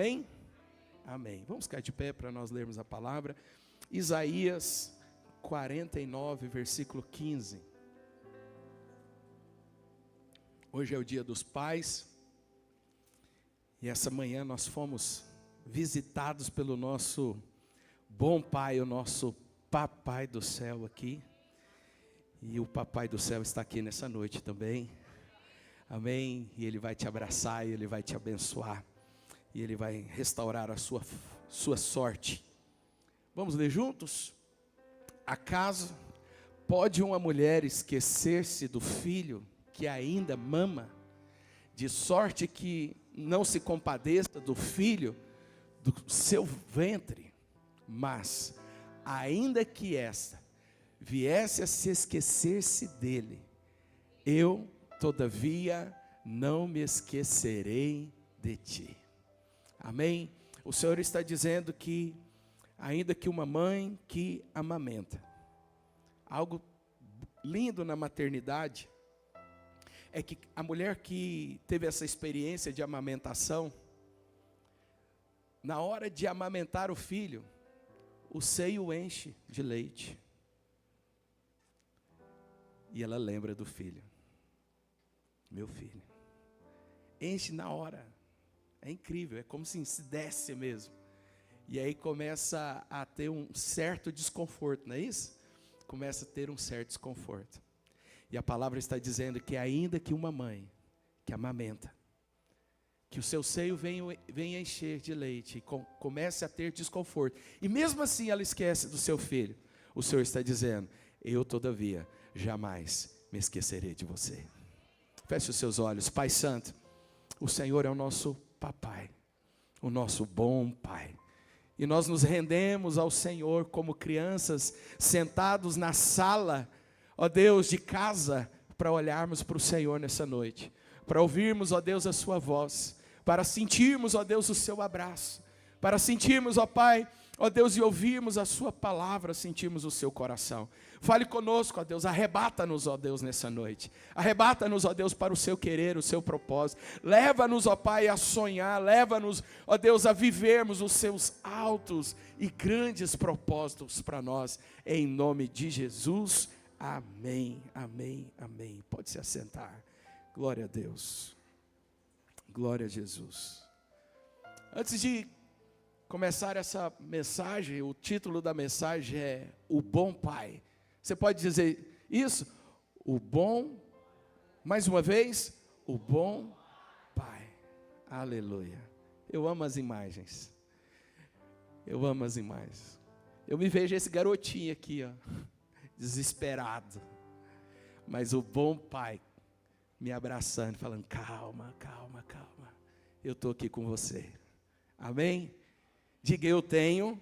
Amém? Amém. Vamos ficar de pé para nós lermos a palavra. Isaías 49, versículo 15. Hoje é o dia dos pais. E essa manhã nós fomos visitados pelo nosso bom pai, o nosso papai do céu aqui. E o papai do céu está aqui nessa noite também. Amém? E ele vai te abraçar, e ele vai te abençoar. E ele vai restaurar a sua sorte. Vamos ler juntos? Acaso pode uma mulher esquecer-se do filho que ainda mama, de sorte que não se compadeça do filho do seu ventre? Mas, ainda que esta viesse a se esquecer-se dele, eu, todavia, não me esquecerei de ti. Amém? O Senhor está dizendo que, ainda que uma mãe que amamenta, algo lindo na maternidade, é que a mulher que teve essa experiência de amamentação, na hora de amamentar o filho, o seio enche de leite. E ela lembra do filho. Meu filho. Enche na hora. É incrível, é como se desse mesmo. E aí começa a ter um certo desconforto, não é isso? Começa a ter um certo desconforto. E a palavra está dizendo que ainda que uma mãe que amamenta, que o seu seio venha encher de leite e comece a ter desconforto, e mesmo assim ela esquece do seu filho, o Senhor está dizendo, eu todavia jamais me esquecerei de você. Feche os seus olhos. Pai Santo, o Senhor é o nosso papai, o nosso bom pai. E nós nos rendemos ao Senhor como crianças sentados na sala, ó Deus, de casa, para olharmos para o Senhor nessa noite, para ouvirmos, ó Deus, a sua voz, para sentirmos, ó Deus, o seu abraço, para sentirmos, ó Pai, ó Deus, e ouvirmos a sua palavra, sentirmos o seu coração. Fale conosco, ó Deus, arrebata-nos, ó Deus, nessa noite. Arrebata-nos, ó Deus, para o seu querer, o seu propósito. Leva-nos, ó Pai, a sonhar. Leva-nos, ó Deus, a vivermos os seus altos e grandes propósitos para nós. Em nome de Jesus. Amém, amém, amém. Pode se assentar. Glória a Deus. Glória a Jesus. Antes de começar essa mensagem, o título da mensagem é O Bom Pai. Você pode dizer isso? O bom, mais uma vez, o bom Pai. Aleluia. Eu amo as imagens. Eu amo as imagens. Eu me vejo esse garotinho aqui, ó, desesperado. Mas o bom Pai me abraçando, falando, calma, calma, calma. Eu estou aqui com você. Amém? Diga, eu tenho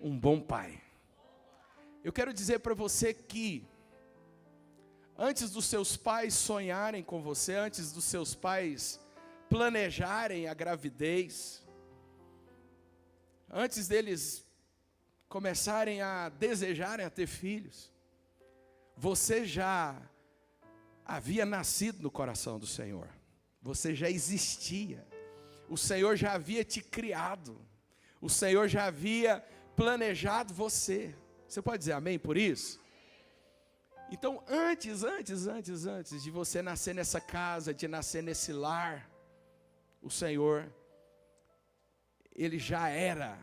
um bom Pai. Eu quero dizer para você que, antes dos seus pais sonharem com você, antes dos seus pais planejarem a gravidez, antes deles começarem a desejarem a ter filhos, você já havia nascido no coração do Senhor. Você já existia. O Senhor já havia te criado. O Senhor já havia planejado você. Você pode dizer amém por isso? Então, antes de você nascer nessa casa, de nascer nesse lar, o Senhor, Ele já era,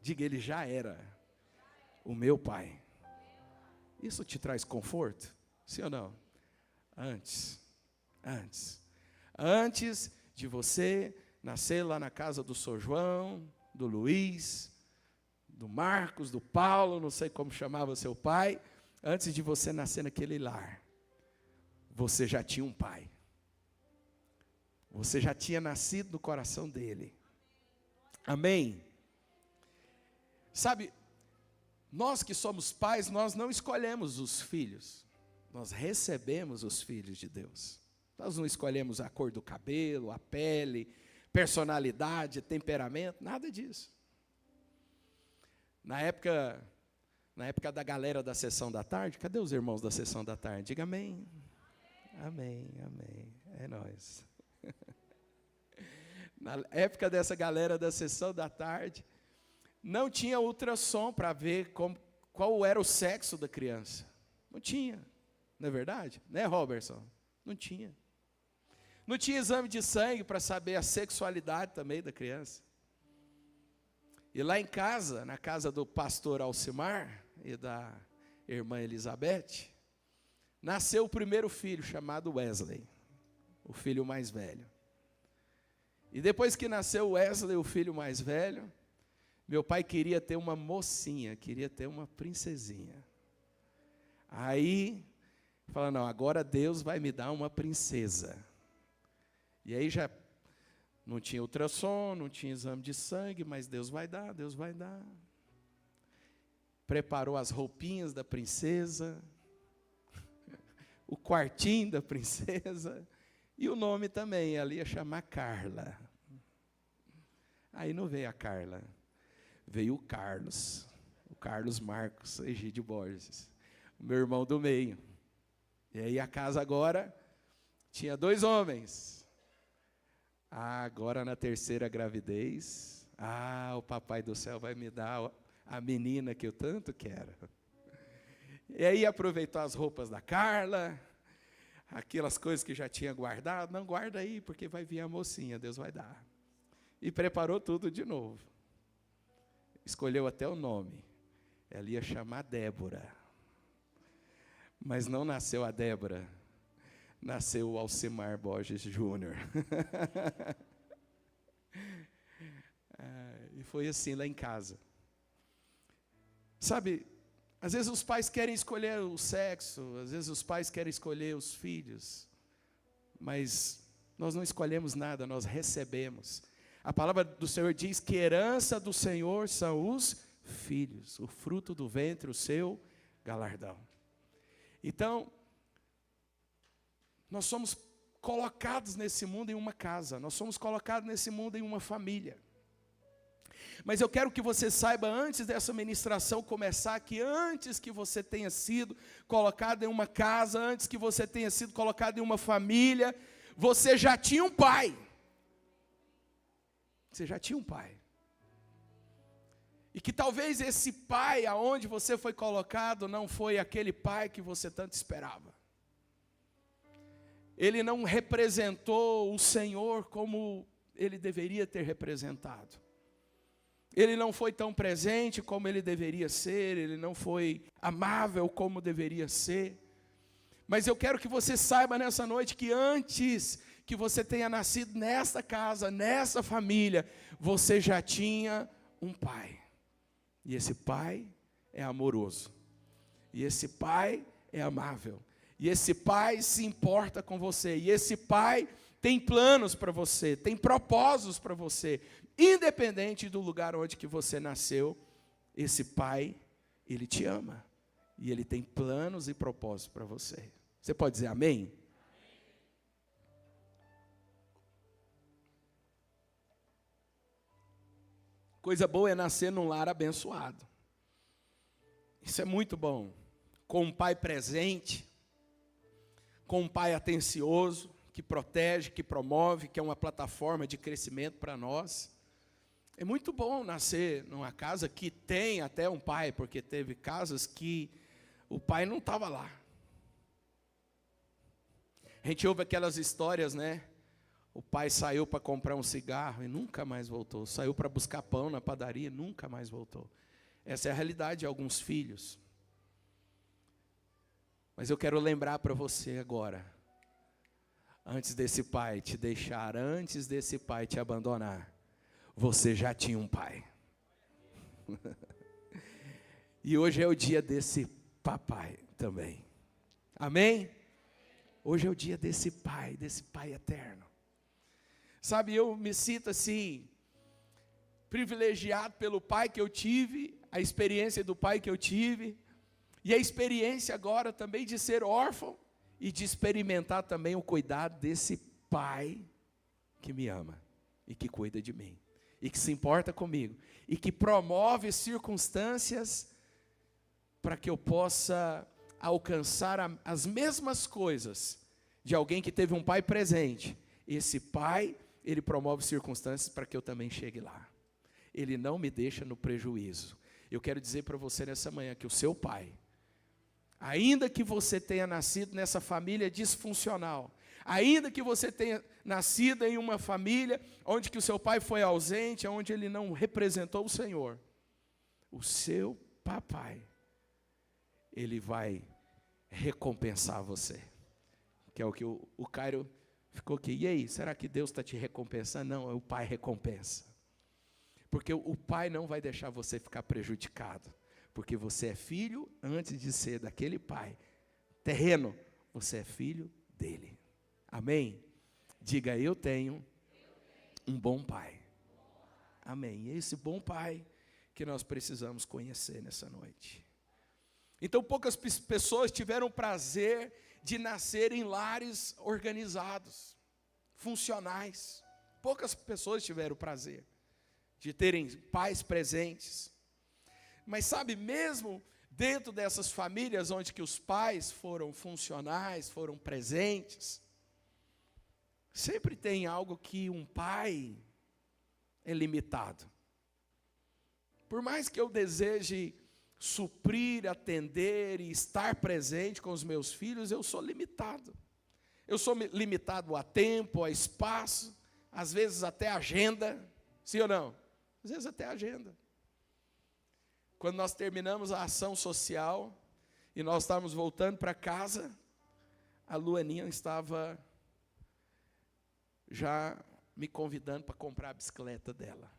diga, Ele já era o meu Pai. Isso te traz conforto? Sim ou não? Antes de você nascer lá na casa do Sr. João, do Luiz, do Marcos, do Paulo, não sei como chamava seu pai, antes de você nascer naquele lar, você já tinha um pai. Você já tinha nascido no coração dele. Amém? Sabe, nós que somos pais, nós não escolhemos os filhos, nós recebemos os filhos de Deus. Nós não escolhemos a cor do cabelo, a pele, personalidade, temperamento, nada disso. Na época da galera da sessão da tarde, cadê os irmãos da sessão da tarde? Diga amém. Amém, amém. É nóis. Na época dessa galera da sessão da tarde, não tinha ultrassom para ver qual era o sexo da criança. Não tinha, não é verdade? Né, Robertson? Não tinha. Não tinha exame de sangue para saber a sexualidade também da criança. E lá em casa, na casa do pastor Alcimar e da irmã Elizabeth, nasceu o primeiro filho, chamado Wesley, o filho mais velho. E depois que nasceu Wesley, o filho mais velho, meu pai queria ter uma mocinha, queria ter uma princesinha. Aí, fala, não, agora Deus vai me dar uma princesa. E aí já não tinha ultrassom, não tinha exame de sangue, mas Deus vai dar, Deus vai dar. Preparou as roupinhas da princesa, o quartinho da princesa, e o nome também, ela ia chamar Carla. Aí não veio a Carla, veio o Carlos Marcos Egídio Borges, o meu irmão do meio. E aí a casa agora tinha 2 homens. Agora na terceira gravidez, o papai do céu vai me dar a menina que eu tanto quero. E aí aproveitou as roupas da Carla, aquelas coisas que já tinha guardado, não guarda aí, porque vai vir a mocinha, Deus vai dar. E preparou tudo de novo. Escolheu até o nome. Ela ia chamar Débora. Mas não nasceu a Débora. Nasceu o Alcimar Borges Júnior. E foi assim lá em casa. Sabe, às vezes os pais querem escolher o sexo, às vezes os pais querem escolher os filhos, mas nós não escolhemos nada, nós recebemos. A palavra do Senhor diz que herança do Senhor são os filhos, o fruto do ventre, o seu galardão. Então, nós somos colocados nesse mundo em uma casa, nós somos colocados nesse mundo em uma família. Mas eu quero que você saiba, antes dessa ministração começar, que antes que você tenha sido colocado em uma casa, antes que você tenha sido colocado em uma família, você já tinha um pai. Você já tinha um pai. E que talvez esse pai aonde você foi colocado não foi aquele pai que você tanto esperava. Ele não representou o Senhor como ele deveria ter representado. Ele não foi tão presente como ele deveria ser, ele não foi amável como deveria ser. Mas eu quero que você saiba nessa noite que antes que você tenha nascido nesta casa, nessa família, você já tinha um pai. E esse pai é amoroso. E esse pai é amável. E esse pai se importa com você. E esse pai tem planos para você, tem propósitos para você. Independente do lugar onde que você nasceu, esse pai, ele te ama. E ele tem planos e propósitos para você. Você pode dizer amém? Coisa boa é nascer num lar abençoado. Isso é muito bom. Com um pai presente, com um pai atencioso, que protege, que promove, que é uma plataforma de crescimento para nós. É muito bom nascer numa casa que tem até um pai, porque teve casas que o pai não estava lá. A gente ouve aquelas histórias, né? O pai saiu para comprar um cigarro e nunca mais voltou. Saiu para buscar pão na padaria e nunca mais voltou. Essa é a realidade de alguns filhos. Mas eu quero lembrar para você agora, antes desse pai te deixar, antes desse pai te abandonar, você já tinha um pai. E hoje é o dia desse papai também. Amém? Hoje é o dia desse pai eterno. Sabe, eu me sinto assim, privilegiado pelo pai que eu tive, a experiência do pai que eu tive, e a experiência agora também de ser órfão, e de experimentar também o cuidado desse pai que me ama, e que cuida de mim, e que se importa comigo, e que promove circunstâncias para que eu possa alcançar as mesmas coisas de alguém que teve um pai presente. Esse pai, Ele promove circunstâncias para que eu também chegue lá. Ele não me deixa no prejuízo. Eu quero dizer para você nessa manhã que o seu pai, ainda que você tenha nascido nessa família disfuncional, ainda que você tenha nascido em uma família onde que o seu pai foi ausente, onde ele não representou o Senhor, o seu papai, ele vai recompensar você. Que é o que o Cairo ficou aqui. E aí, será que Deus está te recompensando? Não, o pai recompensa. Porque o pai não vai deixar você ficar prejudicado. Porque você é filho, antes de ser daquele pai terreno, você é filho dele. Amém? Diga, eu tenho um bom pai. Amém. E é esse bom pai que nós precisamos conhecer nessa noite. Então, poucas pessoas tiveram o prazer de nascer em lares organizados, funcionais. Poucas pessoas tiveram o prazer de terem pais presentes. Mas sabe, mesmo dentro dessas famílias onde que os pais foram funcionais, foram presentes, sempre tem algo que um pai é limitado. Por mais que eu deseje suprir, atender e estar presente com os meus filhos, eu sou limitado. Eu sou limitado a tempo, a espaço, às vezes até a agenda, sim ou não? Às vezes até a agenda. Quando nós terminamos a ação social e nós estávamos voltando para casa, a Luaninha estava já me convidando para comprar a bicicleta dela.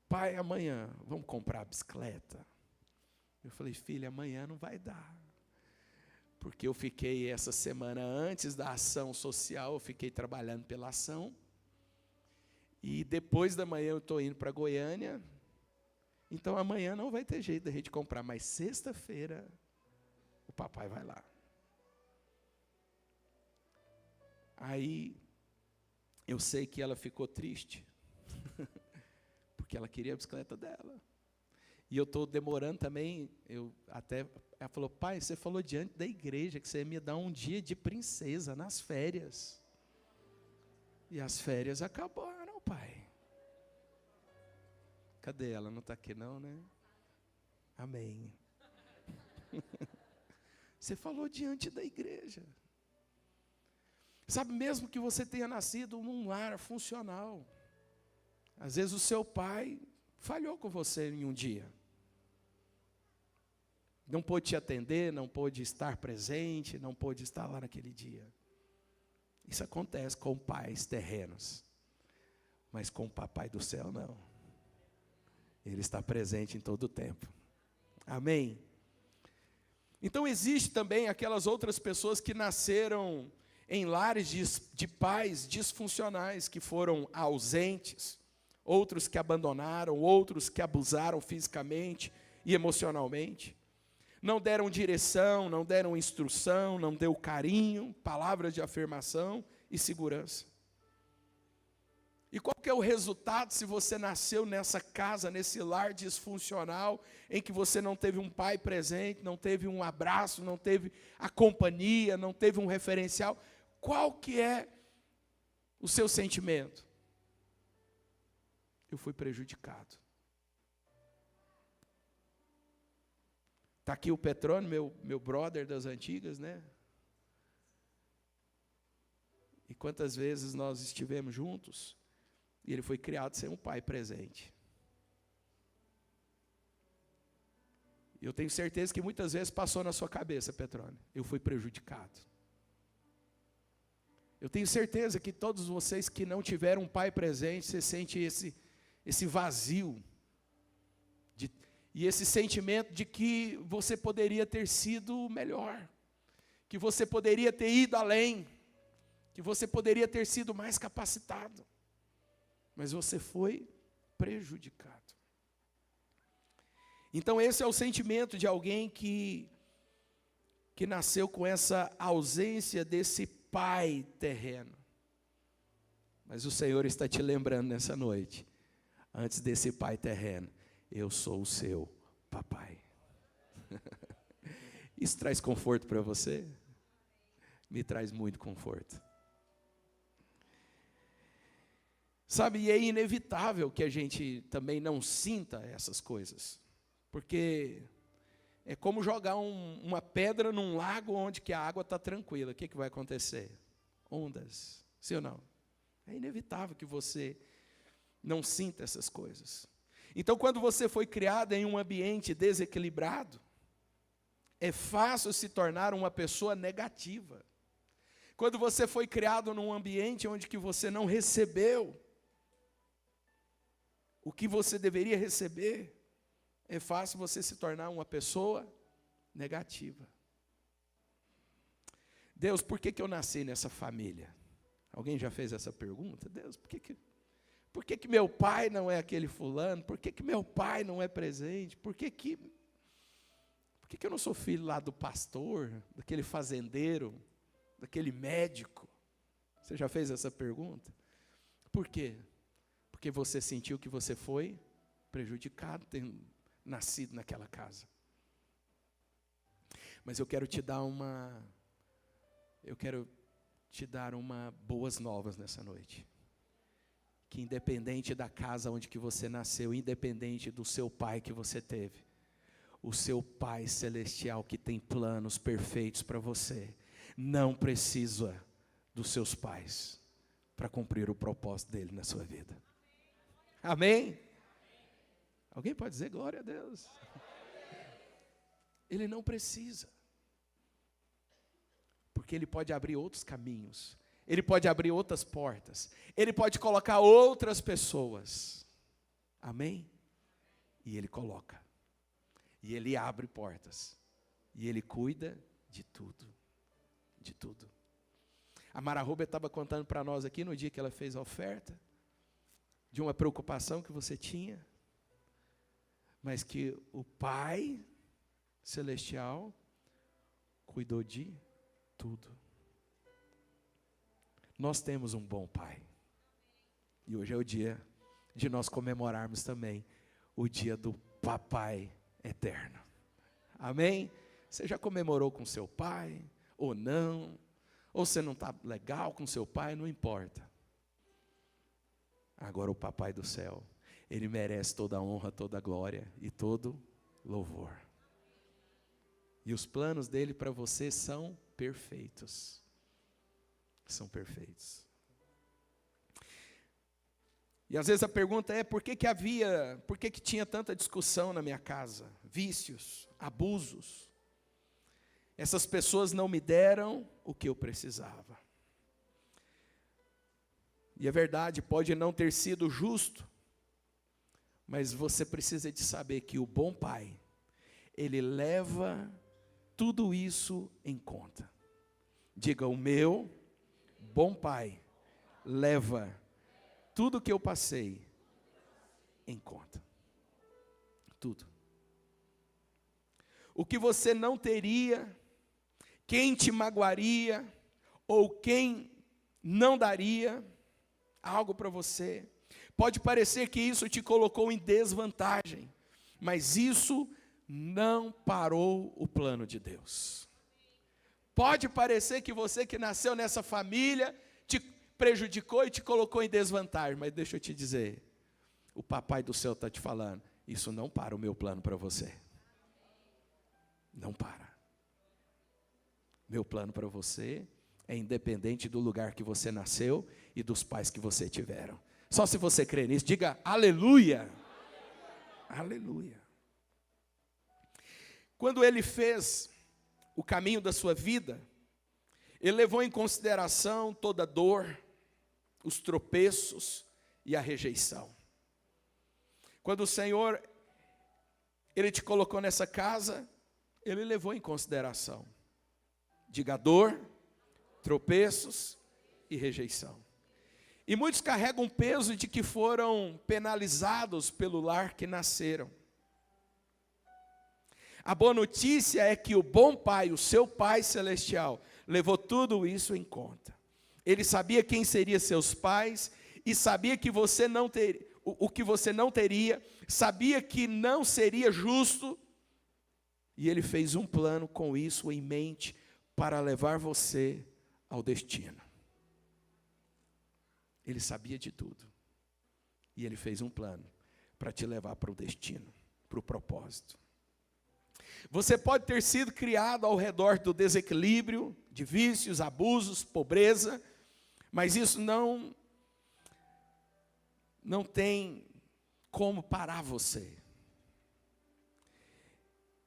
Pai, amanhã vamos comprar a bicicleta? Eu falei, filha, amanhã não vai dar. Porque eu fiquei essa semana antes da ação social, eu fiquei trabalhando pela ação. E depois da manhã eu estou indo para Goiânia. Então amanhã não vai ter jeito da gente comprar, mas sexta-feira o papai vai lá. Aí eu sei que ela ficou triste, porque ela queria a bicicleta dela. E eu estou demorando também, ela falou, pai, você falou diante da igreja que você ia me dar um dia de princesa nas férias. E as férias acabaram, pai. Cadê ela? Não está aqui não, né? Amém. Você falou diante da igreja. Sabe, mesmo que você tenha nascido num lar funcional, às vezes o seu pai falhou com você em um dia. Não pôde te atender, não pôde estar presente, não pôde estar lá naquele dia. Isso acontece com pais terrenos, mas com o papai do céu não. Ele está presente em todo o tempo. Amém? Então existe também aquelas outras pessoas que nasceram em lares de pais disfuncionais, que foram ausentes, outros que abandonaram, outros que abusaram fisicamente e emocionalmente. Não deram direção, não deram instrução, não deu carinho, palavras de afirmação e segurança. E qual que é o resultado se você nasceu nessa casa, nesse lar disfuncional, em que você não teve um pai presente, não teve um abraço, não teve a companhia, não teve um referencial? Qual que é o seu sentimento? Eu fui prejudicado. Está aqui o Petrônio, meu brother das antigas, né? E quantas vezes nós estivemos juntos, e ele foi criado sem um pai presente. Eu tenho certeza que muitas vezes passou na sua cabeça, Petrônio, eu fui prejudicado. Eu tenho certeza que todos vocês que não tiveram um pai presente, você sente esse vazio, e esse sentimento de que você poderia ter sido melhor, que você poderia ter ido além, que você poderia ter sido mais capacitado, mas você foi prejudicado. Então esse é o sentimento de alguém que nasceu com essa ausência desse pai terreno. Mas o Senhor está te lembrando nessa noite, antes desse pai terreno, eu sou o seu papai. Isso traz conforto para você? Me traz muito conforto. Sabe, e é inevitável que a gente também não sinta essas coisas, porque é como jogar uma pedra num lago onde que a água está tranquila. O que vai acontecer? Ondas, sim ou não? É inevitável que você não sinta essas coisas. Então, quando você foi criado em um ambiente desequilibrado, é fácil se tornar uma pessoa negativa. Quando você foi criado num ambiente onde que você não recebeu o que você deveria receber, é fácil você se tornar uma pessoa negativa. Deus, por que eu nasci nessa família? Alguém já fez essa pergunta? Deus, por que meu pai não é aquele fulano? Por que meu pai não é presente? Por que eu não sou filho lá do pastor, daquele fazendeiro, daquele médico? Você já fez essa pergunta? Por quê? Porque você sentiu que você foi prejudicado tendo nascido naquela casa. Mas eu quero te dar boas novas nessa noite. Que independente da casa onde que você nasceu, independente do seu pai que você teve, o seu Pai Celestial que tem planos perfeitos para você, não precisa dos seus pais para cumprir o propósito dele na sua vida. Amém? Alguém pode dizer glória a Deus? Ele não precisa. Porque ele pode abrir outros caminhos. Ele pode abrir outras portas. Ele pode colocar outras pessoas. Amém? E ele coloca. E ele abre portas. E ele cuida de tudo. De tudo. A Mara Rubia estava contando para nós aqui no dia que ela fez a oferta, de uma preocupação que você tinha, mas que o Pai Celestial cuidou de tudo. Nós temos um bom Pai. E hoje é o dia de nós comemorarmos também o dia do Papai Eterno. Amém? Você já comemorou com seu pai, ou não? Ou você não está legal com seu pai? Não importa. Agora o Papai do céu, ele merece toda a honra, toda a glória e todo louvor. E os planos dele para você são perfeitos. São perfeitos. E às vezes a pergunta é, por que tinha tanta discussão na minha casa? Vícios, abusos. Essas pessoas não me deram o que eu precisava. E é verdade, pode não ter sido justo, mas você precisa de saber que o bom Pai, ele leva tudo isso em conta. Diga, o meu bom Pai leva tudo que eu passei em conta. Tudo. O que você não teria, quem te magoaria, ou quem não daria algo para você. Pode parecer que isso te colocou em desvantagem, mas isso não parou o plano de Deus. Pode parecer que você que nasceu nessa família te prejudicou e te colocou em desvantagem, mas deixa eu te dizer, o Papai do céu está te falando, isso não para o meu plano para você. Não para. Meu plano para você é independente do lugar que você nasceu e dos pais que você tiveram. Só se você crê nisso, diga aleluia. Aleluia. Quando ele fez o caminho da sua vida, ele levou em consideração toda a dor, os tropeços e a rejeição. Quando o Senhor, ele te colocou nessa casa, ele levou em consideração. Diga dor, tropeços e rejeição. E muitos carregam o peso de que foram penalizados pelo lar que nasceram. A boa notícia é que o bom Pai, o seu Pai Celestial, levou tudo isso em conta. Ele sabia quem seriam seus pais e sabia que você não teria, o que você não teria, sabia que não seria justo, e ele fez um plano com isso em mente para levar você ao destino. Ele sabia de tudo. E Ele fez um plano para te levar para o destino, para o propósito. Você pode ter sido criado ao redor do desequilíbrio, de vícios, abusos, pobreza, mas isso não tem como parar você.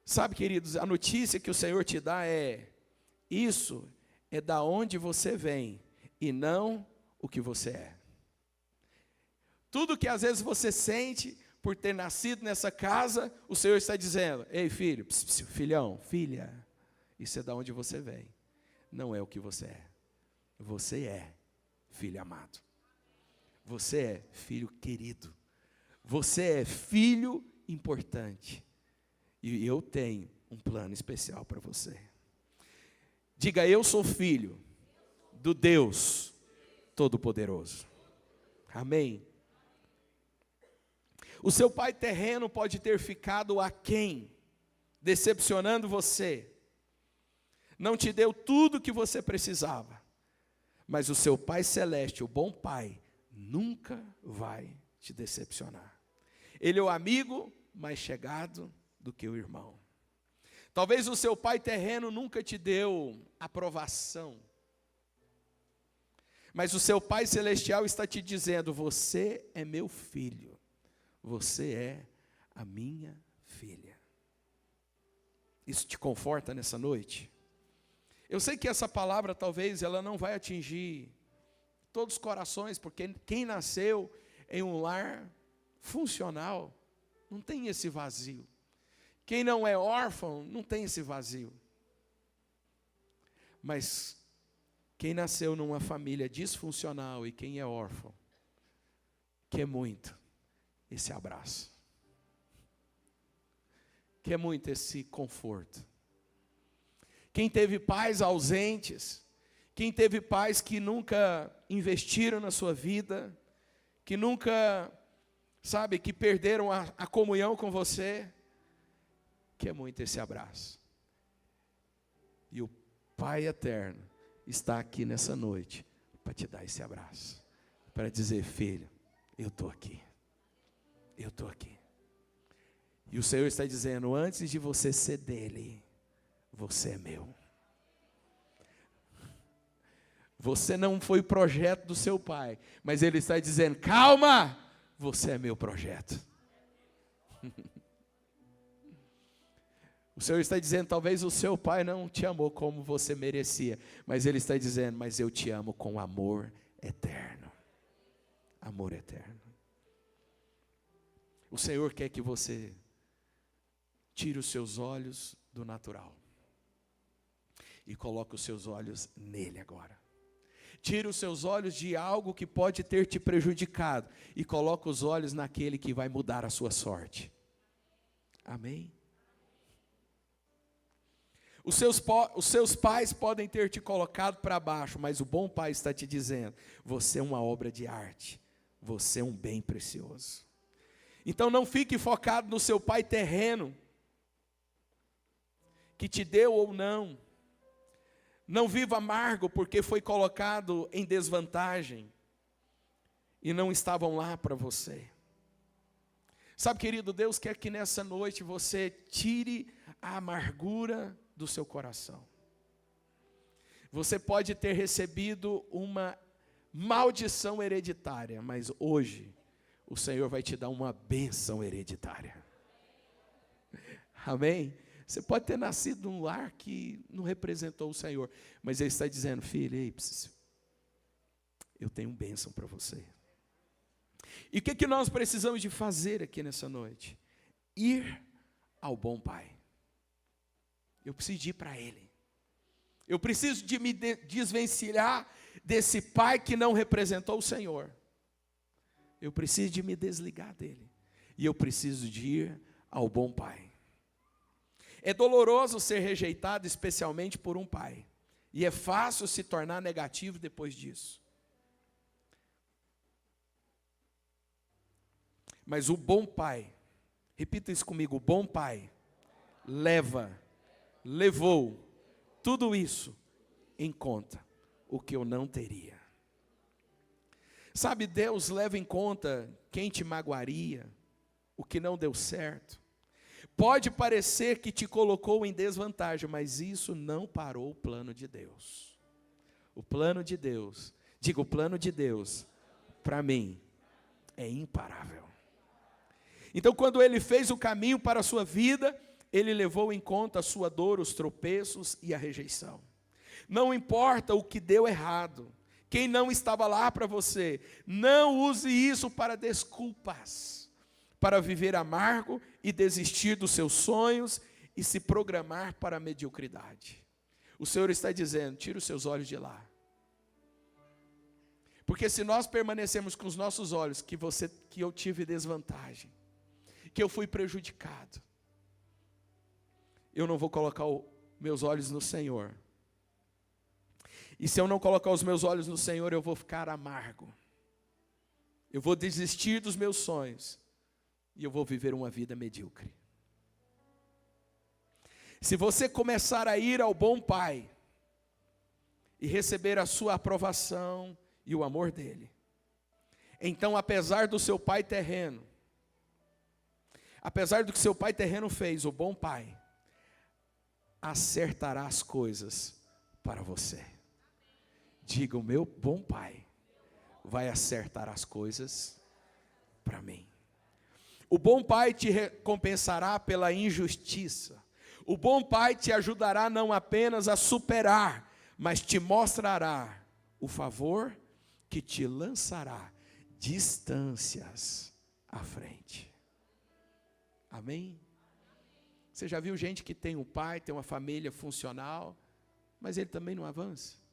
Sabe, queridos, a notícia que o Senhor te dá isso é da onde você vem e não o que você é. Tudo que às vezes você sente por ter nascido nessa casa, o Senhor está dizendo: ei, filho, filhão, filha, isso é da onde você vem, não é o que você é. Você é filho amado. Você é filho querido. Você é filho importante. E eu tenho um plano especial para você. Diga: eu sou filho do Deus Todo-Poderoso. Amém. O seu pai terreno pode ter ficado aquém, decepcionando você. Não te deu tudo o que você precisava. Mas o seu Pai Celeste, o bom Pai, nunca vai te decepcionar. Ele é o amigo mais chegado do que o irmão. Talvez o seu pai terreno nunca te deu aprovação. Mas o seu Pai Celestial está te dizendo: você é meu filho. Você é a minha filha. Isso te conforta nessa noite? Eu sei que essa palavra talvez ela não vai atingir todos os corações, porque quem nasceu em um lar funcional não tem esse vazio. Quem não é órfão não tem esse vazio. Mas quem nasceu numa família disfuncional e quem é órfão, quer muito esse abraço, quer muito esse conforto. Quem teve pais ausentes, quem teve pais que nunca investiram na sua vida, que nunca, que perderam a comunhão com você, quer muito esse abraço. E o Pai Eterno está aqui nessa noite para te dar esse abraço, para dizer: filho, eu estou aqui, eu estou aqui. E o Senhor está dizendo: antes de você ser dele, você é meu. Você não foi projeto do seu pai, mas ele está dizendo: calma, você é meu projeto. O Senhor está dizendo: talvez o seu pai não te amou como você merecia, mas ele está dizendo: mas eu te amo com amor eterno. Amor eterno. O Senhor quer que você tire os seus olhos do natural e coloque os seus olhos nele agora. Tire os seus olhos de algo que pode ter te prejudicado e coloque os olhos naquele que vai mudar a sua sorte. Amém? Os seus pais podem ter te colocado para baixo, mas o bom Pai está te dizendo: você é uma obra de arte, você é um bem precioso. Então não fique focado no seu pai terreno, que te deu ou não. Não viva amargo porque foi colocado em desvantagem e não estavam lá para você. Sabe, querido, Deus quer que nessa noite você tire a amargura do seu coração. Você pode ter recebido uma maldição hereditária, mas hoje o Senhor vai te dar uma bênção hereditária. Amém? Você pode ter nascido num lar que não representou o Senhor, mas Ele está dizendo: filho, ei, eu tenho bênção para você. E o que nós precisamos de fazer aqui nessa noite? Ir ao bom Pai. Eu preciso ir para Ele. Eu preciso de me desvencilhar desse pai que não representou o Senhor. Eu preciso de me desligar dele. E eu preciso de ir ao bom Pai. É doloroso ser rejeitado, especialmente por um pai. E é fácil se tornar negativo depois disso. Mas o bom Pai, repita isso comigo: o bom Pai levou tudo isso em conta, o que eu não teria. Sabe, Deus leva em conta quem te magoaria, o que não deu certo. Pode parecer que te colocou em desvantagem, mas isso não parou o plano de Deus. O plano de Deus, diga, o plano de Deus, para mim, é imparável. Então, quando Ele fez o caminho para a sua vida, Ele levou em conta a sua dor, os tropeços e a rejeição. Não importa o que deu errado, quem não estava lá para você, não use isso para desculpas, para viver amargo e desistir dos seus sonhos e se programar para a mediocridade. O Senhor está dizendo, tira os seus olhos de lá. Porque se nós permanecermos com os nossos olhos, que eu tive desvantagem, que eu fui prejudicado, eu não vou colocar meus olhos no Senhor. E se eu não colocar os meus olhos no Senhor, eu vou ficar amargo. Eu vou desistir dos meus sonhos. E eu vou viver uma vida medíocre. Se você começar a ir ao bom Pai, e receber a sua aprovação e o amor dEle, então, apesar do seu pai terreno, apesar do que seu pai terreno fez, o bom Pai acertará as coisas para você. Diga, o meu bom Pai vai acertar as coisas para mim. O bom Pai te recompensará pela injustiça. O bom Pai te ajudará não apenas a superar, mas te mostrará o favor que te lançará distâncias à frente. Amém? Você já viu gente que tem um pai, tem uma família funcional, mas ele também não avança?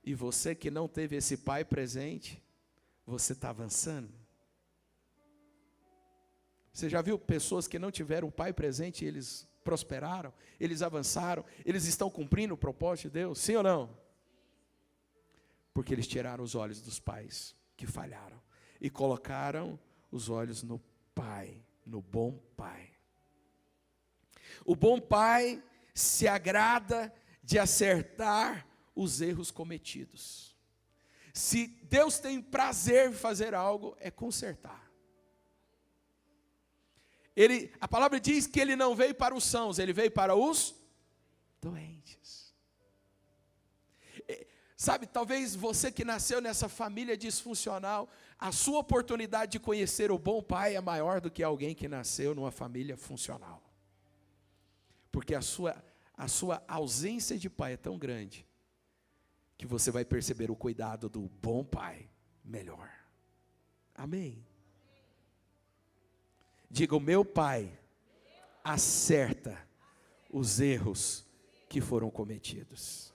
E você que não teve esse pai presente, você está avançando? Você já viu pessoas que não tiveram um pai presente e eles prosperaram, eles avançaram, eles estão cumprindo o propósito de Deus? Sim ou não? Porque eles tiraram os olhos dos pais que falharam e colocaram os olhos no Pai, no bom Pai. O bom Pai se agrada de acertar os erros cometidos. Se Deus tem prazer em fazer algo, é consertar. A palavra diz que Ele não veio para os sãos, Ele veio para os doentes. Sabe, talvez você que nasceu nessa família disfuncional, a sua oportunidade de conhecer o bom Pai é maior do que alguém que nasceu numa família funcional. Porque a sua ausência de pai é tão grande, que você vai perceber o cuidado do bom Pai melhor. Amém? Diga, o meu Pai acerta os erros que foram cometidos.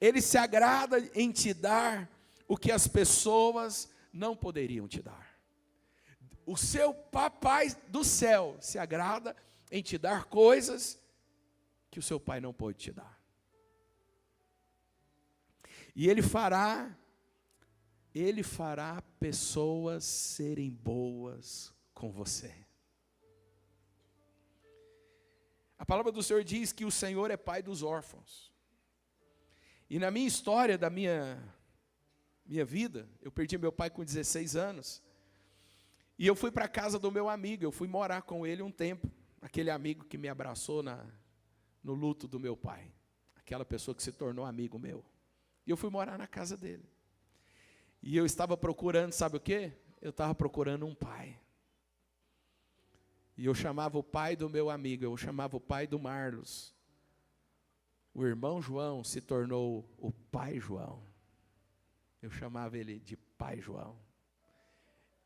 Ele se agrada em te dar o que as pessoas não poderiam te dar. O seu papai do céu se agrada em te dar coisas que o seu pai não pôde te dar. E ele fará pessoas serem boas com você. A palavra do Senhor diz que o Senhor é pai dos órfãos. E na minha história, da minha vida, eu perdi meu pai com 16 anos. E eu fui para a casa do meu amigo, eu fui morar com ele um tempo. Aquele amigo que me abraçou no luto do meu pai. Aquela pessoa que se tornou amigo meu. E eu fui morar na casa dele. E eu estava procurando, sabe o quê? Eu estava procurando um pai. E eu chamava o pai do meu amigo, eu chamava o pai do Marlos. O irmão João se tornou o pai João. Eu chamava ele de pai João.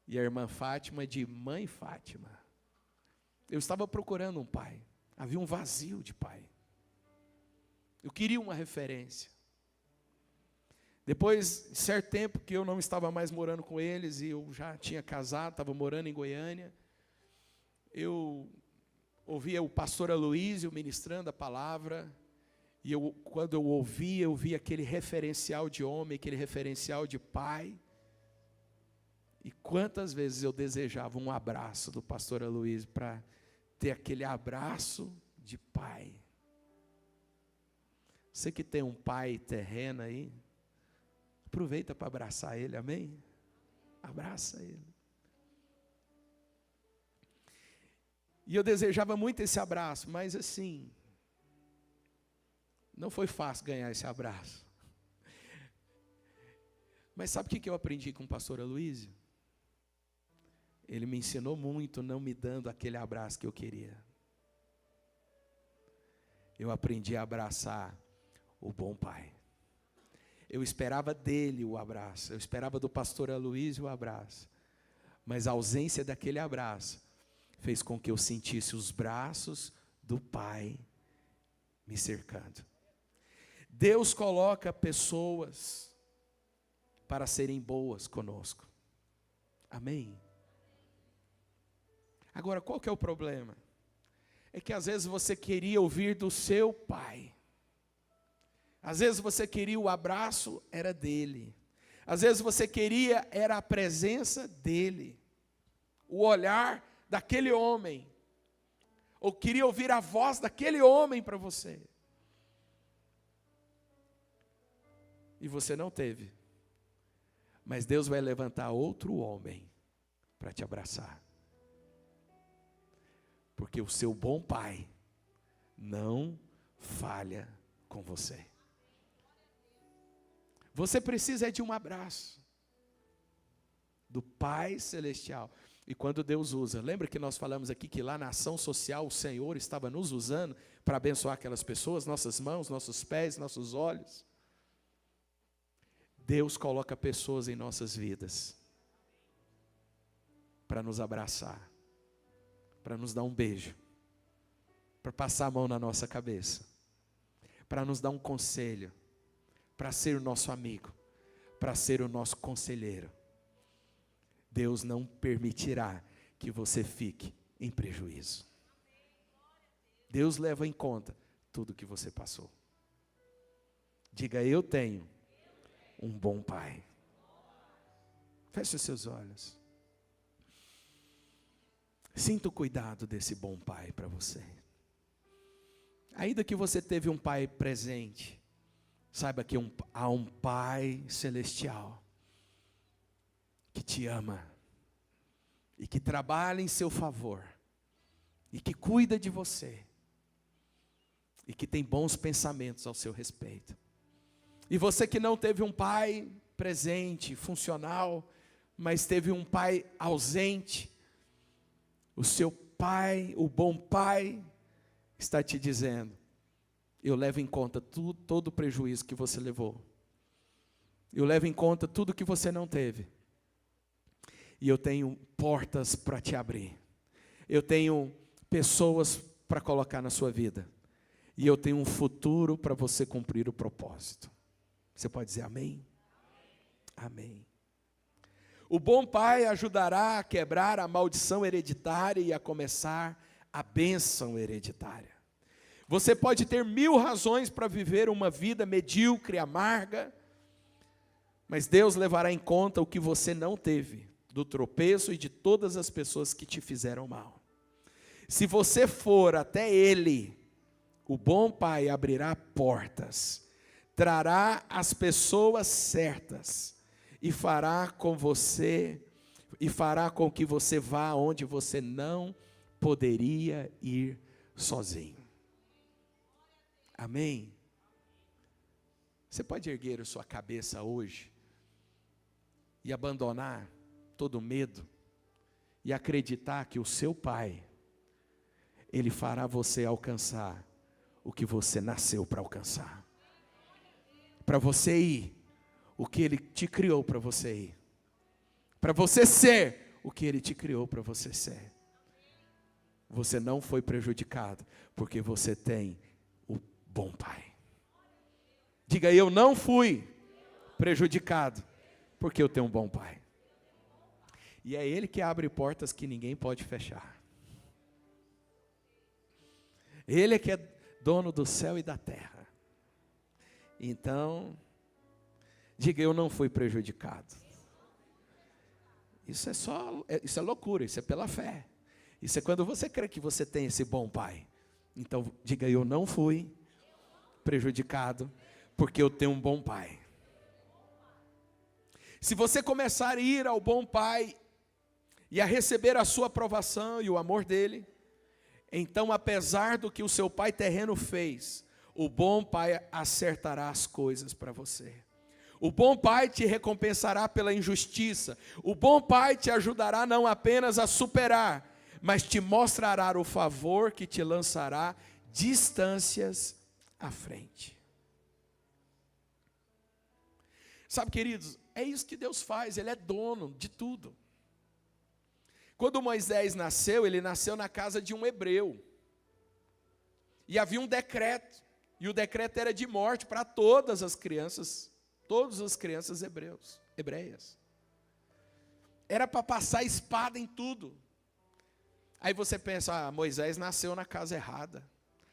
E a irmã Fátima de mãe Fátima. Eu estava procurando um pai. Havia um vazio de pai. Eu queria uma referência. Depois de certo tempo que eu não estava mais morando com eles, e eu já tinha casado, estava morando em Goiânia, eu ouvia o pastor Aloísio ministrando a palavra, e quando eu via aquele referencial de homem, aquele referencial de pai. E quantas vezes eu desejava um abraço do pastor Aloísio para ter aquele abraço de pai. Você que tem um pai terreno aí, aproveita para abraçar ele, amém? Abraça Ele. E eu desejava muito esse abraço, mas assim, não foi fácil ganhar esse abraço. Mas sabe o que eu aprendi com o pastor Aloysio? Ele me ensinou muito, não me dando aquele abraço que eu queria. Eu aprendi a abraçar o bom pai. Eu esperava dele o abraço, eu esperava do pastor Aloysio o abraço. Mas a ausência daquele abraço fez com que eu sentisse os braços do pai me cercando. Deus coloca pessoas para serem boas conosco. Amém? Agora, qual que é o problema? É que às vezes você queria ouvir do seu pai. Às vezes você queria o abraço, era dele. Às vezes você queria, era a presença dele. O olhar daquele homem. Ou queria ouvir a voz daquele homem para você. E você não teve. Mas Deus vai levantar outro homem para te abraçar. Porque o seu bom pai não falha com você. Você precisa de um abraço do Pai Celestial. E quando Deus usa, lembra que nós falamos aqui que lá na ação social o Senhor estava nos usando para abençoar aquelas pessoas, nossas mãos, nossos pés, nossos olhos. Deus coloca pessoas em nossas vidas para nos abraçar, para nos dar um beijo, para passar a mão na nossa cabeça, para nos dar um conselho, para ser o nosso amigo, para ser o nosso conselheiro. Deus não permitirá que você fique em prejuízo. Deus leva em conta tudo que você passou. Diga, eu tenho um bom pai. Feche os seus olhos. Sinta o cuidado desse bom pai para você. Ainda que você teve um pai presente, saiba que há um pai celestial que te ama e que trabalha em seu favor e que cuida de você e que tem bons pensamentos ao seu respeito. E você que não teve um pai presente, funcional, mas teve um pai ausente, o seu pai, o bom pai, está te dizendo, eu levo em conta todo o prejuízo que você levou. Eu levo em conta tudo que você não teve. E eu tenho portas para te abrir. Eu tenho pessoas para colocar na sua vida. E eu tenho um futuro para você cumprir o propósito. Você pode dizer amém? Amém. O bom pai ajudará a quebrar a maldição hereditária e a começar a bênção hereditária. Você pode ter 1000 razões para viver uma vida medíocre, amarga, mas Deus levará em conta o que você não teve, do tropeço e de todas as pessoas que te fizeram mal. Se você for até Ele, o bom pai abrirá portas, trará as pessoas certas e fará com que você vá onde você não poderia ir sozinho. Amém? Você pode erguer a sua cabeça hoje e abandonar todo medo e acreditar que o seu pai, ele fará você alcançar o que você nasceu para alcançar. Para você ir o que ele te criou para você ir. Para você ser o que ele te criou para você ser. Você não foi prejudicado porque você tem o bom pai. Diga, eu não fui prejudicado porque eu tenho um bom pai. E é Ele que abre portas que ninguém pode fechar. Ele é que é dono do céu e da terra. Então, diga, eu não fui prejudicado. Isso é loucura, isso é pela fé. Isso é quando você crê que você tem esse bom pai. Então, diga, eu não fui prejudicado porque eu tenho um bom pai. Se você começar a ir ao bom Pai e a receber a sua aprovação e o amor dele, então, apesar do que o seu pai terreno fez, o bom Pai acertará as coisas para você. O bom Pai te recompensará pela injustiça. O bom Pai te ajudará não apenas a superar, mas te mostrará o favor que te lançará distâncias à frente. Sabe, queridos, é isso que Deus faz, Ele é dono de tudo. Quando Moisés nasceu, ele nasceu na casa de um hebreu. E havia um decreto, e o decreto era de morte para todas as crianças hebreias. Era para passar espada em tudo. Aí você pensa, Moisés nasceu na casa errada,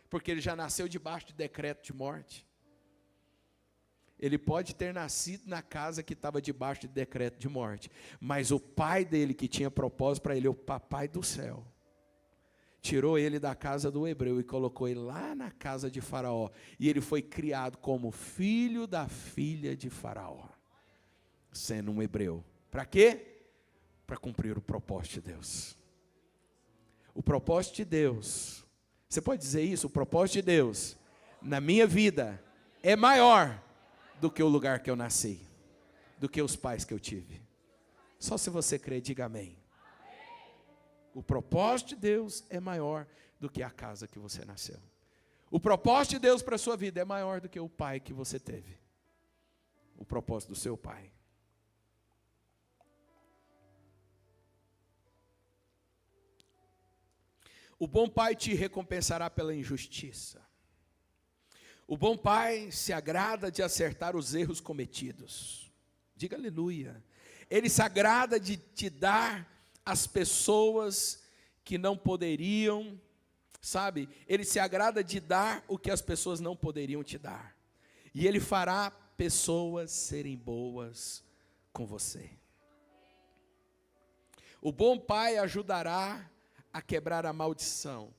porque ele já nasceu debaixo de decreto de morte. Ele pode ter nascido na casa que estava debaixo de decreto de morte, mas o pai dele, que tinha propósito para ele, o papai do céu, tirou ele da casa do hebreu e colocou ele lá na casa de Faraó, e ele foi criado como filho da filha de Faraó, sendo um hebreu. Para quê? Para cumprir o propósito de Deus. O propósito de Deus, você pode dizer isso? O propósito de Deus na minha vida é maior do que o lugar que eu nasci, do que os pais que eu tive. Só se você crer, diga amém. O propósito de Deus é maior do que a casa que você nasceu. O propósito de Deus para a sua vida é maior do que o pai que você teve. O propósito do seu pai. O bom pai te recompensará pela injustiça. O bom pai se agrada de acertar os erros cometidos. Diga aleluia. Ele se agrada de te dar às pessoas que não poderiam, sabe? Ele se agrada de dar o que as pessoas não poderiam te dar. E ele fará pessoas serem boas com você. O bom pai ajudará a quebrar a maldição.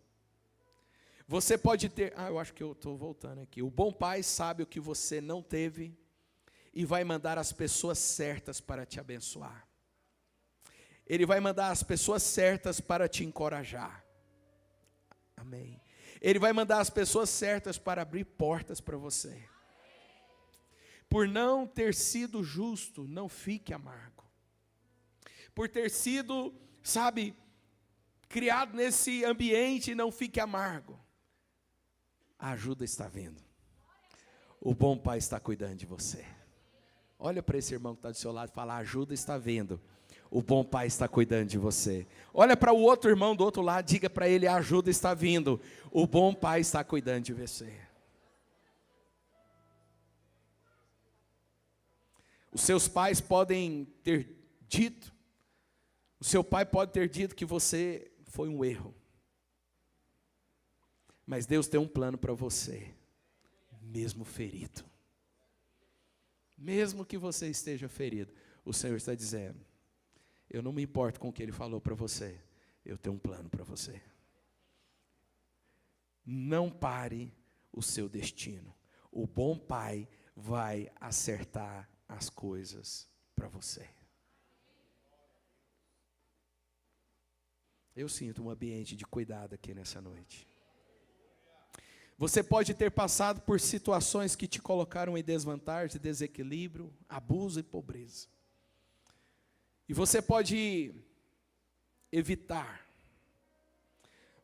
Você pode ter, eu acho que eu estou voltando aqui. O bom pai sabe o que você não teve e vai mandar as pessoas certas para te abençoar. Ele vai mandar as pessoas certas para te encorajar. Amém. Ele vai mandar as pessoas certas para abrir portas para você. Por não ter sido justo, não fique amargo. Por ter sido, criado nesse ambiente, não fique amargo. A ajuda está vindo. O bom pai está cuidando de você. Olha para esse irmão que está do seu lado e fala, a ajuda está vindo. O bom pai está cuidando de você. Olha para o outro irmão do outro lado, diga para ele, a ajuda está vindo. O bom pai está cuidando de você. Os seus pais podem ter dito, o seu pai pode ter dito que você foi um erro. Mas Deus tem um plano para você, mesmo ferido. Mesmo que você esteja ferido, o Senhor está dizendo, eu não me importo com o que Ele falou para você, eu tenho um plano para você. Não pare o seu destino. O bom pai vai acertar as coisas para você. Eu sinto um ambiente de cuidado aqui nessa noite. Você pode ter passado por situações que te colocaram em desvantagem, desequilíbrio, abuso e pobreza. E você pode evitar.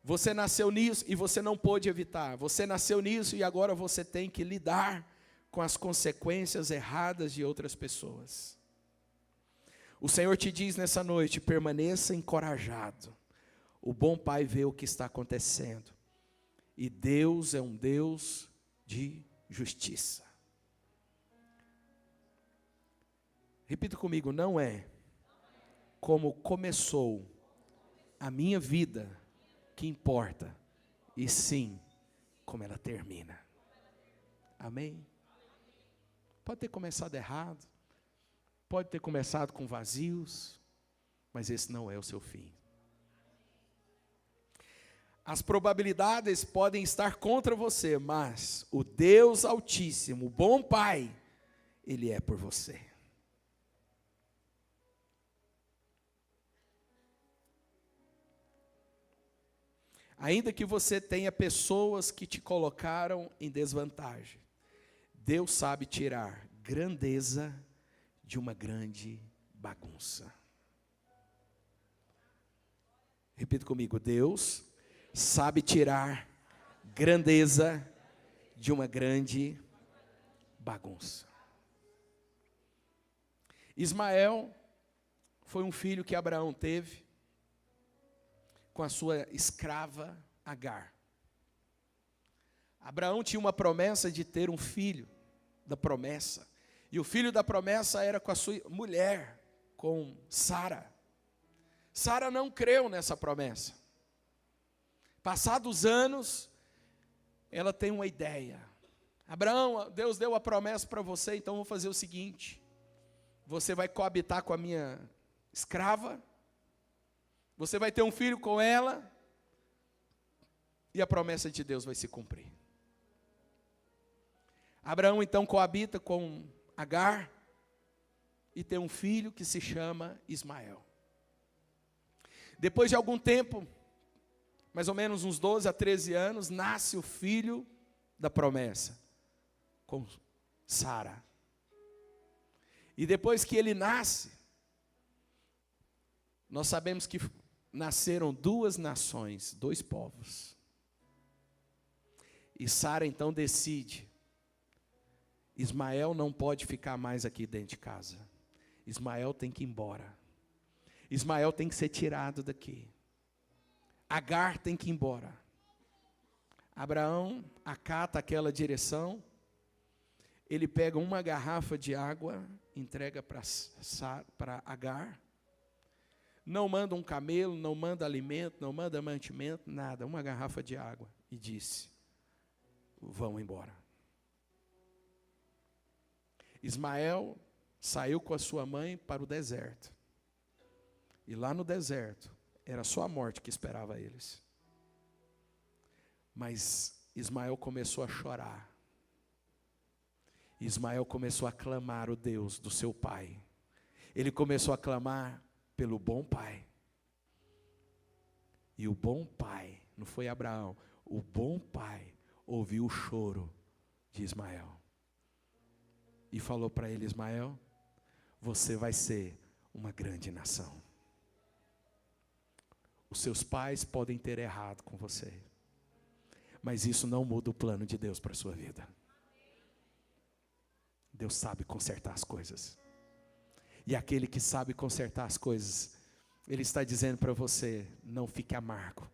Você nasceu nisso e você não pôde evitar. Você nasceu nisso e agora você tem que lidar com as consequências erradas de outras pessoas. O Senhor te diz nessa noite, permaneça encorajado. O bom pai vê o que está acontecendo. E Deus é um Deus de justiça. Repita comigo, não é como começou a minha vida que importa, e sim como ela termina. Amém? Pode ter começado errado, pode ter começado com vazios, mas esse não é o seu fim. As probabilidades podem estar contra você, mas o Deus Altíssimo, o bom Pai, Ele é por você. Ainda que você tenha pessoas que te colocaram em desvantagem, Deus sabe tirar grandeza de uma grande bagunça. Repita comigo: Deus sabe tirar grandeza de uma grande bagunça. Ismael foi um filho que Abraão teve com a sua escrava Agar. Abraão tinha uma promessa de ter um filho da promessa. E o filho da promessa era com a sua mulher, com Sara. Sara não creu nessa promessa. Passados anos, ela tem uma ideia. Abraão, Deus deu a promessa para você, então vou fazer o seguinte: você vai coabitar com a minha escrava, você vai ter um filho com ela, e a promessa de Deus vai se cumprir. Abraão então coabita com Agar, e tem um filho que se chama Ismael. Depois de algum tempo, mais ou menos uns 12 a 13 anos, nasce o filho da promessa, com Sara. E depois que ele nasce, nós sabemos que nasceram duas nações, dois povos. E Sara então decide: Ismael não pode ficar mais aqui dentro de casa. Ismael tem que ir embora. Ismael tem que ser tirado daqui. Agar tem que ir embora. Abraão acata aquela direção. Ele pega uma garrafa de água, entrega para Agar. Não manda um camelo, não manda alimento, não manda mantimento, nada. Uma garrafa de água. E disse: vão embora. Ismael saiu com a sua mãe para o deserto. E lá no deserto, era só a morte que esperava eles. Mas Ismael começou a chorar. Ismael começou a clamar o Deus do seu pai. Ele começou a clamar pelo bom pai. E o bom pai, não foi Abraão, o bom pai ouviu o choro de Ismael. E falou para ele: Ismael, você vai ser uma grande nação. Os seus pais podem ter errado com você, mas isso não muda o plano de Deus para a sua vida. Deus sabe consertar as coisas. E aquele que sabe consertar as coisas, Ele está dizendo para você: não fique amargo.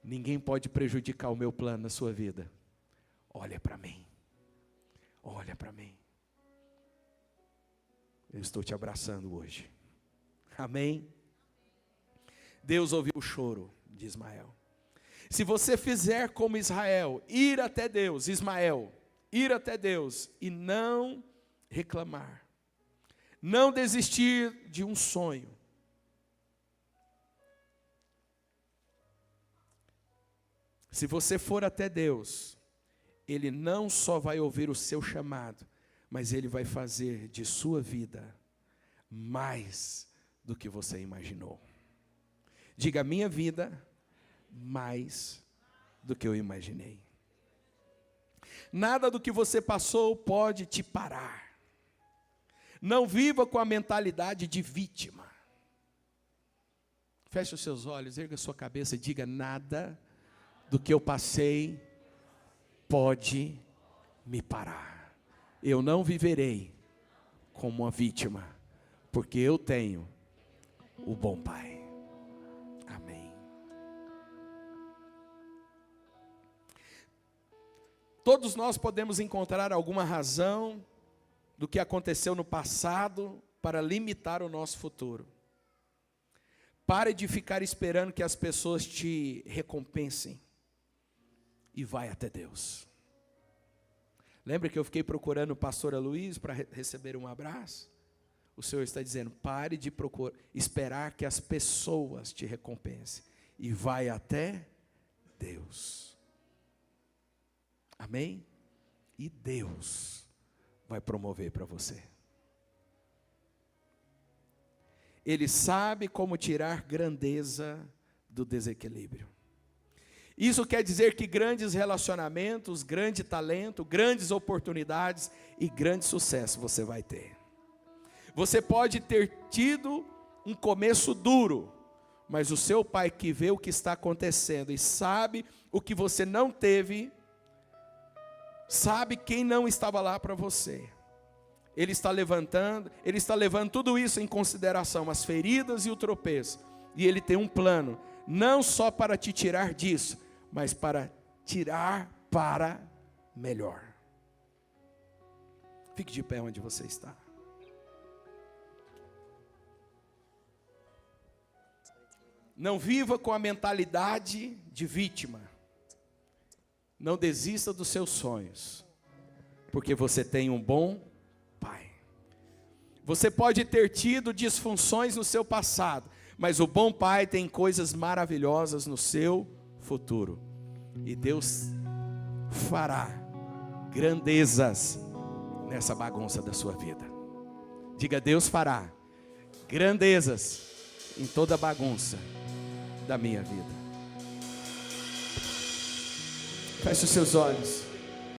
Ninguém pode prejudicar o meu plano na sua vida. Olha para mim. Olha para mim. Eu estou te abraçando hoje. Amém? Deus ouviu o choro de Ismael. Se você fizer como Israel, ir até Deus, Ismael, ir até Deus e não reclamar, não desistir de um sonho, se você for até Deus, Ele não só vai ouvir o seu chamado, mas Ele vai fazer de sua vida mais do que você imaginou. Diga: minha vida mais do que eu imaginei. Nada do que você passou pode te parar. Não viva com a mentalidade de vítima. Feche os seus olhos, erga a sua cabeça e diga: nada do que eu passei pode me parar. Eu não viverei como uma vítima, porque eu tenho o bom Pai. Amém. Todos nós podemos encontrar alguma razão do que aconteceu no passado para limitar o nosso futuro. Pare de ficar esperando que as pessoas te recompensem e vai até Deus. Lembra que eu fiquei procurando o pastor Aloysio para receber um abraço? O Senhor está dizendo: pare de esperar que as pessoas te recompensem e vai até Deus. Amém? E Deus vai promover para você. Ele sabe como tirar grandeza do desequilíbrio. Isso quer dizer que grandes relacionamentos, grande talento, grandes oportunidades e grande sucesso você vai ter. Você pode ter tido um começo duro, mas o seu pai que vê o que está acontecendo e sabe o que você não teve, sabe quem não estava lá para você. Ele está levando tudo isso em consideração, as feridas e o tropeço. E Ele tem um plano, não só para te tirar disso, mas para tirar para melhor. Fique de pé onde você está. Não viva com a mentalidade de vítima. Não desista dos seus sonhos, porque você tem um bom pai. Você pode ter tido disfunções no seu passado, mas o bom pai tem coisas maravilhosas no seu futuro. E Deus fará grandezas nessa bagunça da sua vida. Diga: Deus fará grandezas em toda a bagunça da minha vida. Feche os seus olhos.